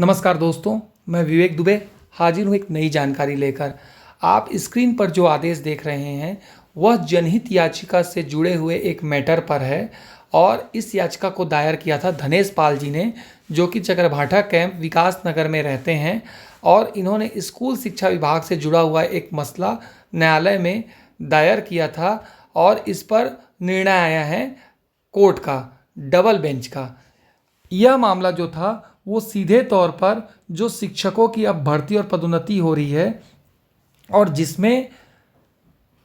नमस्कार दोस्तों, मैं विवेक दुबे हाजिर हूँ एक नई जानकारी लेकर। आप स्क्रीन पर जो आदेश देख रहे हैं वह जनहित याचिका से जुड़े हुए एक मैटर पर है और इस याचिका को दायर किया था धनेश पाल जी ने, जो कि चकरभाठा कैंप विकास नगर में रहते हैं। और इन्होंने स्कूल शिक्षा विभाग से जुड़ा हुआ एक मसला न्यायालय में दायर किया था और इस पर निर्णय आया है कोर्ट का, डबल बेंच का। यह मामला जो था वो सीधे तौर पर जो शिक्षकों की अब भर्ती और पदोन्नति हो रही है और जिसमें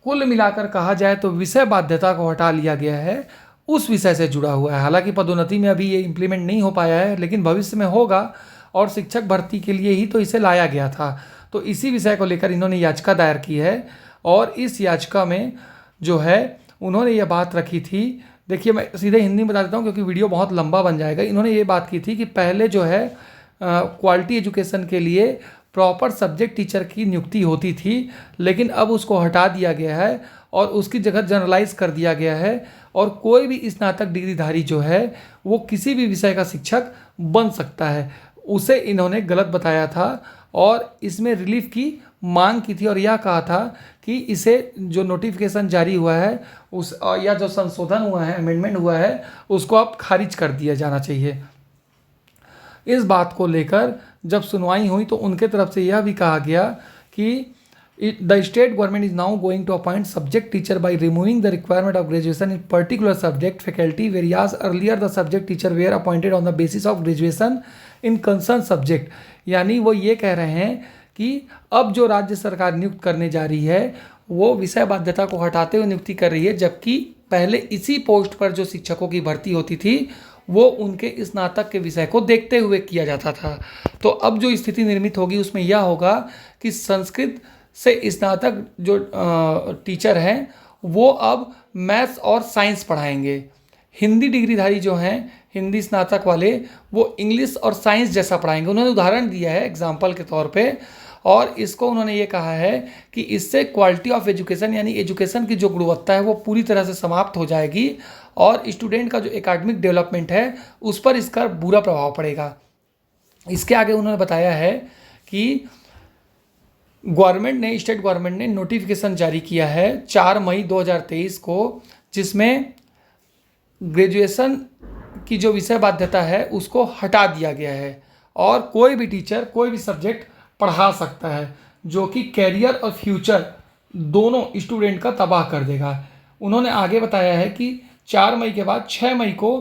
कुल मिलाकर कहा जाए तो विषय बाध्यता को हटा लिया गया है, उस विषय से जुड़ा हुआ है। हालांकि पदोन्नति में अभी ये इम्प्लीमेंट नहीं हो पाया है, लेकिन भविष्य में होगा और शिक्षक भर्ती के लिए ही तो इसे लाया गया था। तो इसी विषय को लेकर इन्होंने याचिका दायर की है और इस याचिका में जो है उन्होंने ये बात रखी थी। देखिए, मैं सीधे हिंदी में बता देता हूँ क्योंकि वीडियो बहुत लंबा बन जाएगा। इन्होंने ये बात की थी कि पहले जो है क्वालिटी एजुकेशन के लिए प्रॉपर सब्जेक्ट टीचर की नियुक्ति होती थी, लेकिन अब उसको हटा दिया गया है और उसकी जगह जनरलाइज कर दिया गया है और कोई भी स्नातक डिग्रीधारी जो है वो किसी भी विषय का शिक्षक बन सकता है। उसे इन्होंने गलत बताया था और इसमें रिलीफ की मांग की थी और यह कहा था कि इसे जो नोटिफिकेशन जारी हुआ है उस या जो संशोधन हुआ है, अमेंडमेंट हुआ है, उसको अब खारिज कर दिया जाना चाहिए। इस बात को लेकर जब सुनवाई हुई तो उनके तरफ से यह भी कहा गया कि the state government is now going to appoint subject teacher by removing the requirement of graduation in particular subject faculty varies earlier the subject teacher were appointed on the basis of graduation in concern subject. यानी वो ये कह रहे हैं कि अब जो राज्य सरकार नियुक्त करने जा रही है वो विषय बाध्यता को हटाते हुए नियुक्ति कर रही है, जबकि पहले इसी पोस्ट पर जो शिक्षकों की भर्ती होती थी वो उनके स्नातक के विषय को देखते हुए किया जाता था। तो अब जो स्थिति निर्मित होगी उसमें यह होगा कि संस्कृत से स्नातक जो टीचर हैं वो अब मैथ्स और साइंस पढ़ाएंगे। हिंदी डिग्रीधारी जो हैं, हिंदी स्नातक वाले, वो इंग्लिश और साइंस जैसा पढ़ाएंगे। उन्होंने उदाहरण दिया है एग्जाम्पल के तौर पे और इसको उन्होंने ये कहा है कि इससे क्वालिटी ऑफ एजुकेशन यानी एजुकेशन की जो गुणवत्ता है वो पूरी तरह से समाप्त हो जाएगी और स्टूडेंट का जो एकेडमिक डेवलपमेंट है उस पर इसका बुरा प्रभाव पड़ेगा। इसके आगे उन्होंने बताया है कि स्टेट गवर्नमेंट ने नोटिफिकेशन जारी किया है 4 मई 2023 को, जिसमें ग्रेजुएशन की जो विषय बाध्यता है उसको हटा दिया गया है और कोई भी टीचर कोई भी सब्जेक्ट पढ़ा सकता है, जो कि कैरियर और फ्यूचर दोनों स्टूडेंट का तबाह कर देगा। उन्होंने आगे बताया है कि 4 मई के बाद 6 मई को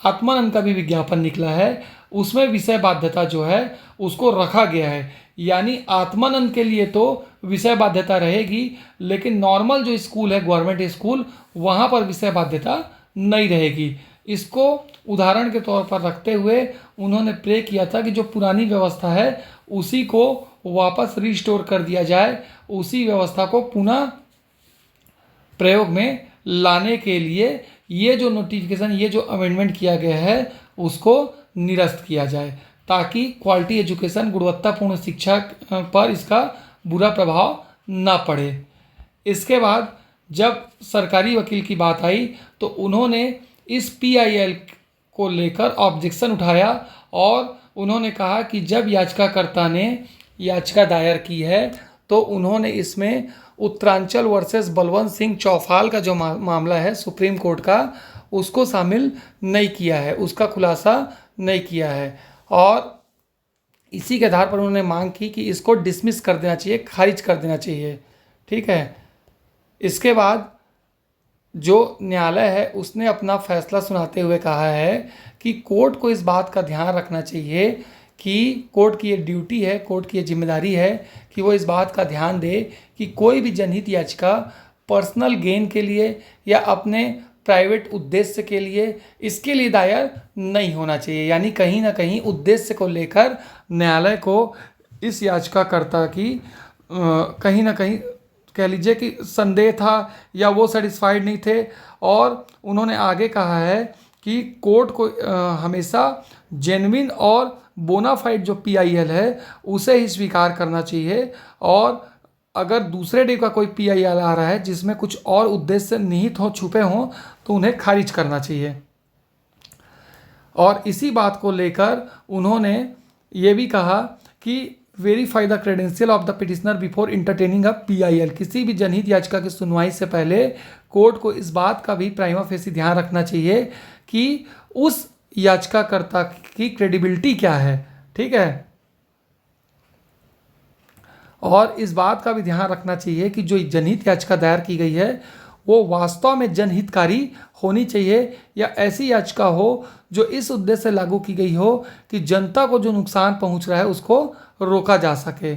आत्मानंद का भी विज्ञापन निकला है, उसमें विषय बाध्यता जो है उसको रखा गया है। यानी आत्मानंद के लिए तो विषय बाध्यता रहेगी, लेकिन नॉर्मल जो स्कूल है गवर्नमेंट स्कूल वहाँ पर विषय बाध्यता नहीं रहेगी। इसको उदाहरण के तौर पर रखते हुए उन्होंने प्रे किया था कि जो पुरानी व्यवस्था है उसी को वापस रिस्टोर कर दिया जाए, उसी व्यवस्था को पुनः प्रयोग में लाने के लिए ये जो नोटिफिकेशन, ये जो अमेंडमेंट किया गया है उसको निरस्त किया जाए, ताकि क्वालिटी एजुकेशन, गुणवत्तापूर्ण शिक्षा पर इसका बुरा प्रभाव ना पड़े। इसके बाद जब सरकारी वकील की बात आई तो उन्होंने इस PIL को लेकर ऑब्जेक्शन उठाया और उन्होंने कहा कि जब याचिकाकर्ता ने याचिका दायर की है तो उन्होंने इसमें उत्तरांचल वर्सेस बलवंत सिंह चौफाल का जो मामला है सुप्रीम कोर्ट का, उसको शामिल नहीं किया है, उसका खुलासा नहीं किया है और इसी के आधार पर उन्होंने मांग की कि इसको डिसमिस कर देना चाहिए, खारिज कर देना चाहिए। ठीक है। इसके बाद जो न्यायालय है उसने अपना फैसला सुनाते हुए कहा है कि कोर्ट को इस बात का ध्यान रखना चाहिए कि कोर्ट की ये ड्यूटी है, कोर्ट की ये जिम्मेदारी है कि वो इस बात का ध्यान दे कि कोई भी जनहित याचिका पर्सनल गेन के लिए या अपने प्राइवेट उद्देश्य के लिए इसके लिए दायर नहीं होना चाहिए। यानी कहीं ना कहीं उद्देश्य को लेकर न्यायालय को इस याचिकाकर्ता की कहीं ना कहीं कह लीजिए कि संदेह था या वो सेटिस्फाइड नहीं थे और उन्होंने आगे कहा है कि कोर्ट को हमेशा जेन्युइन और बोनाफाइड जो PIL है उसे ही स्वीकार करना चाहिए और अगर दूसरे डे का कोई PIL आ रहा है जिसमें कुछ और उद्देश्य निहित हो, छुपे हों, तो उन्हें खारिज करना चाहिए। और इसी बात को लेकर उन्होंने ये भी कहा कि verify the credential of the petitioner before entertaining a PIL। किसी भी जनहित याचिका की सुनवाई से पहले कोर्ट को इस बात का भी प्राइमा फेसी ध्यान रखना चाहिए कि उस याचिकाकर्ता की क्रेडिबिलिटी क्या है, ठीक है। और इस बात का भी ध्यान रखना चाहिए कि जो जनहित याचिका दायर की गई है वो वास्तव में जनहितकारी होनी चाहिए या ऐसी याचिका हो जो इस उद्देश्य से लागू की गई हो कि जनता को जो नुकसान पहुंच रहा है उसको रोका जा सके।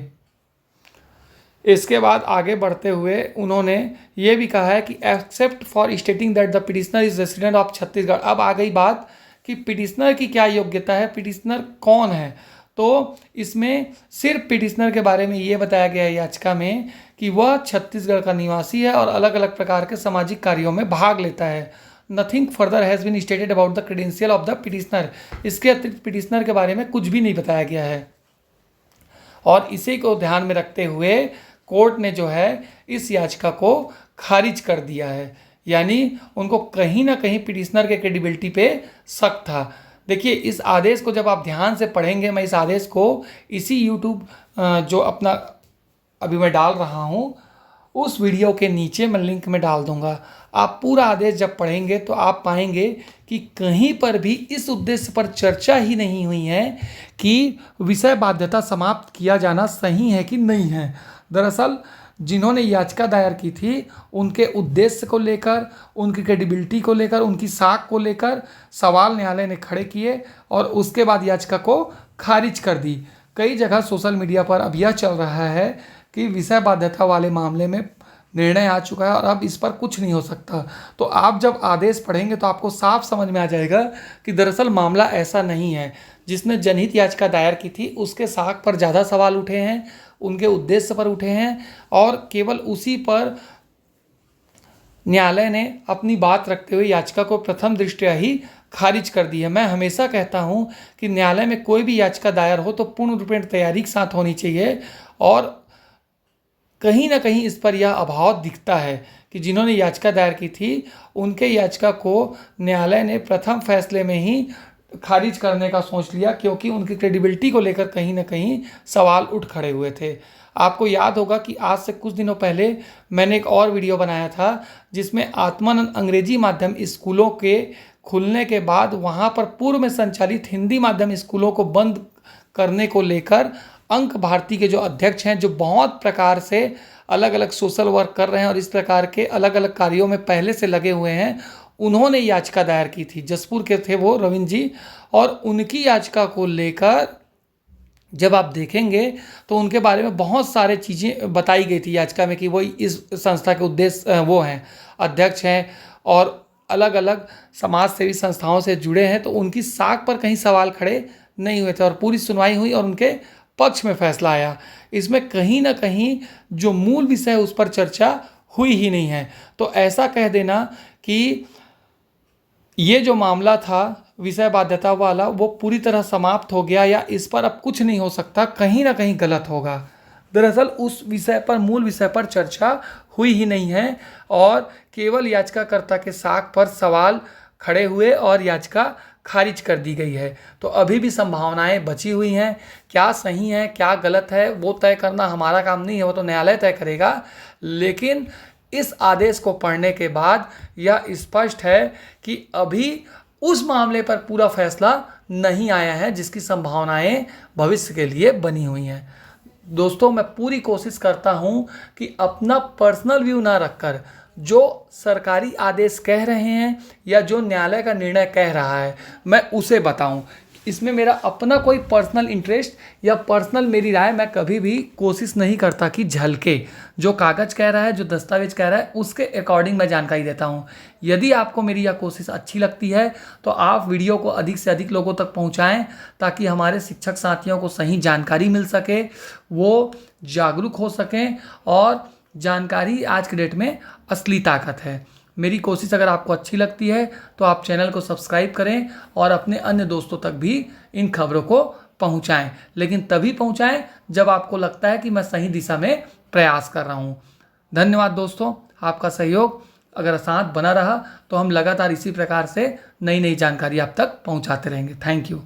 इसके बाद आगे बढ़ते हुए उन्होंने ये भी कहा है कि except for stating that the petitioner is resident of Chhattisgarh. अब आ गई बात कि पिटिशनर की क्या योग्यता है, पिटिशनर कौन है। तो इसमें सिर्फ पिटिशनर के बारे में ये बताया गया है याचिका में कि वह छत्तीसगढ़ का निवासी है और अलग अलग प्रकार के सामाजिक कार्यों में भाग लेता है। Nothing further has been stated about the credential of the petitioner. इसके अतिरिक्त पिटिशनर के बारे में कुछ भी नहीं बताया गया है। और इसी को ध्यान में रखते हुए कोर्ट ने जो है इस याचिका को खारिज कर दिया है, यानी उनको कहीं ना कहीं पिटिशनर के क्रेडिबिलिटी पे शक था। देखिए, इस आदेश को जब आप ध्यान से पढ़ेंगे, मैं इस आदेश को इसी यूट्यूब जो अपना अभी मैं डाल रहा हूँ उस वीडियो के नीचे मैं लिंक में डाल दूंगा। आप पूरा आदेश जब पढ़ेंगे तो आप पाएंगे कि कहीं पर भी इस उद्देश्य पर चर्चा ही नहीं हुई है कि विषय बाध्यता समाप्त किया जाना सही है कि नहीं है। दरअसल जिन्होंने याचिका दायर की थी उनके उद्देश्य को लेकर, उनकी क्रेडिबिलिटी को लेकर, उनकी साख को लेकर सवाल न्यायालय ने खड़े किए और उसके बाद याचिका को खारिज कर दी। कई जगह सोशल मीडिया पर अब यह चल रहा है कि विषय बाध्यता वाले मामले में निर्णय आ चुका है और अब इस पर कुछ नहीं हो सकता। तो आप जब आदेश पढ़ेंगे तो आपको साफ समझ में आ जाएगा कि दरअसल मामला ऐसा नहीं है। जिसने जनहित याचिका दायर की थी उसके साख पर ज़्यादा सवाल उठे हैं, उनके उद्देश्य पर उठे हैं और केवल उसी पर न्यायालय ने अपनी बात रखते हुए याचिका को प्रथम दृष्टया ही खारिज कर दी है। मैं हमेशा कहता हूं कि न्यायालय में कोई भी याचिका दायर हो तो पूर्ण रूपेण तैयारी के साथ होनी चाहिए और कहीं ना कहीं इस पर यह अभाव दिखता है कि जिन्होंने याचिका दायर की थी उनके याचिका को न्यायालय ने प्रथम फैसले में ही खारिज करने का सोच लिया, क्योंकि उनकी क्रेडिबिलिटी को लेकर कहीं ना कहीं सवाल उठ खड़े हुए थे। आपको याद होगा कि आज से कुछ दिनों पहले मैंने एक और वीडियो बनाया था जिसमें आत्मानंद अंग्रेजी माध्यम स्कूलों के खुलने के बाद वहाँ पर पूर्व में संचालित हिंदी माध्यम स्कूलों को बंद करने को लेकर अंक भारती के जो अध्यक्ष हैं, जो बहुत प्रकार से अलग अलग सोशल वर्क कर रहे हैं और इस प्रकार के अलग अलग कार्यों में पहले से लगे हुए हैं, उन्होंने याचिका दायर की थी। जसपुर के थे वो रविंद्र जी, और उनकी याचिका को लेकर जब आप देखेंगे तो उनके बारे में बहुत सारे चीज़ें बताई गई थी याचिका में कि वो इस संस्था के उद्देश्य वो हैं, अध्यक्ष हैं और अलग अलग समाज सेवी संस्थाओं से जुड़े हैं। तो उनकी साख पर कहीं सवाल खड़े नहीं हुए थे और पूरी सुनवाई हुई और उनके पक्ष में फैसला आया। इसमें कहीं ना कहीं जो मूल विषय उस पर चर्चा हुई ही नहीं है। तो ऐसा कह देना कि ये जो मामला था विषय बाध्यता वाला वो पूरी तरह समाप्त हो गया या इस पर अब कुछ नहीं हो सकता, कहीं ना कहीं गलत होगा। दरअसल उस विषय पर, मूल विषय पर चर्चा हुई ही नहीं है और केवल याचिकाकर्ता के साख पर सवाल खड़े हुए और याचिका खारिज कर दी गई है। तो अभी भी संभावनाएं बची हुई हैं। क्या सही है क्या गलत है वो तय करना हमारा काम नहीं है, वो तो न्यायालय तय करेगा। लेकिन इस आदेश को पढ़ने के बाद यह स्पष्ट है कि अभी उस मामले पर पूरा फैसला नहीं आया है जिसकी संभावनाएं भविष्य के लिए बनी हुई हैं। दोस्तों, मैं पूरी कोशिश करता हूं कि अपना पर्सनल व्यू ना रखकर जो सरकारी आदेश कह रहे हैं या जो न्यायालय का निर्णय कह रहा है मैं उसे बताऊं। इसमें मेरा अपना कोई पर्सनल इंटरेस्ट या पर्सनल मेरी राय मैं कभी भी कोशिश नहीं करता कि झलके। जो कागज़ कह रहा है, जो दस्तावेज कह रहा है, उसके अकॉर्डिंग मैं जानकारी देता हूं। यदि आपको मेरी यह कोशिश अच्छी लगती है तो आप वीडियो को अधिक से अधिक लोगों तक पहुंचाएं ताकि हमारे शिक्षक साथियों को सही जानकारी मिल सके, वो जागरूक हो सकें। और जानकारी आज के डेट में असली ताकत है। मेरी कोशिश अगर आपको अच्छी लगती है तो आप चैनल को सब्सक्राइब करें और अपने अन्य दोस्तों तक भी इन खबरों को पहुंचाएं। लेकिन तभी पहुंचाएं जब आपको लगता है कि मैं सही दिशा में प्रयास कर रहा हूं। धन्यवाद दोस्तों, आपका सहयोग अगर साथ बना रहा तो हम लगातार इसी प्रकार से नई नई जानकारी आप तक पहुंचाते रहेंगे। Thank you.